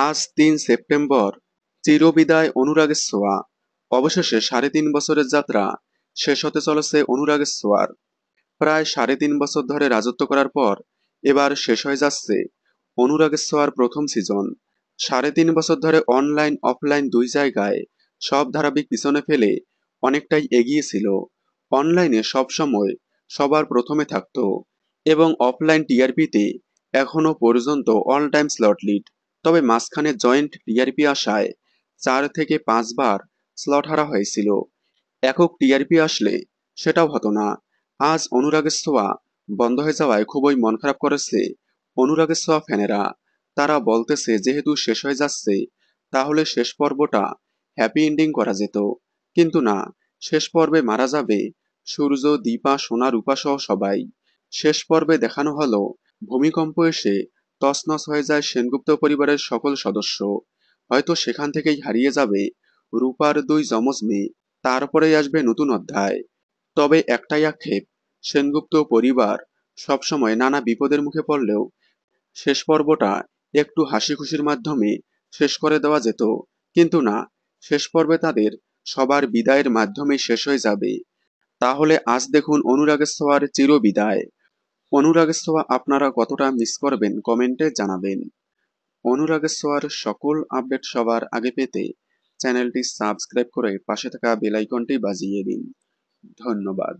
আজ ৩ সেপ্টেম্বর, চিরবিদায় অনুরাগের ছোঁয়া। অবশেষে ৩.৫ বছরের যাত্রা শেষ হতে চলেছে অনুরাগের ছোঁয়ার। প্রায় ৩.৫ বছর ধরে রাজত্ব করার পর এবার শেষ হয়ে যাচ্ছে অনুরাগের ছোঁয়ার প্রথম সিজন। ৩.৫ বছর ধরে অনলাইন অফলাইন দুই জায়গায় সব ধারাবাহিক পিছনে ফেলে অনেকটাই এগিয়ে ছিল। অনলাইনে সবসময় সবার প্রথমে থাকতো এবং অফলাইন টিআরপিতে এখনো পর্যন্ত অল টাইম স্লট লিড। তবে মাঝখানে জয়েন্ট টিআরপি আসায় ৪ থেকে ৫ বার স্লট হারা হয়েছিল। একক টিআরপি আসলে সেটাও হতো না। আজ অনুরাগের ছোঁয়া বন্ধ হয়ে যাওয়ায় খুবই মন খারাপ করেছে অনুরাগের ছোঁয়া ফ্যানেরা। তারা বলতেছে যেহেতু শেষ হয়ে যাচ্ছে তাহলে শেষ পর্বটা হ্যাপি এন্ডিং করা যেত। কিন্তু না, শেষ পর্বে মারা যাবে সূর্য, দীপা, সোনা, রূপা সহ সবাই। শেষ পর্বে দেখানো হলো ভূমিকম্প এসে তছনছ হয়ে যায় সেনগুপ্ত পরিবারের সকল সদস্য। হয়তো সেখান থেকেই হারিয়ে যাবে রূপার ২ যমজ মেয়ে। তারপরেই আসবে নতুন অধ্যায়। তবে একটাই আক্ষেপ, সেনগুপ্ত পরিবার সবসময় নানা বিপদের মুখে পড়লেও শেষ পর্বটা একটু হাসি খুশির মাধ্যমে শেষ করে দেওয়া যেত। কিন্তু না, শেষ পর্বে তাদের সবার বিদায়ের মাধ্যমেই শেষ হয়ে যাবে। তাহলে আজ দেখুন অনুরাগের ছোঁয়ার চিরবিদায়। অনুরাগের ছোঁয়া আপনারা কতটা মিস করবেন কমেন্টে জানাবেন। অনুরাগের ছোঁয়ার সকল আপডেট সবার আগে পেতে চ্যানেলটি সাবস্ক্রাইব করে পাশে থাকা বেল আইকনটি বাজিয়ে দিন। ধন্যবাদ।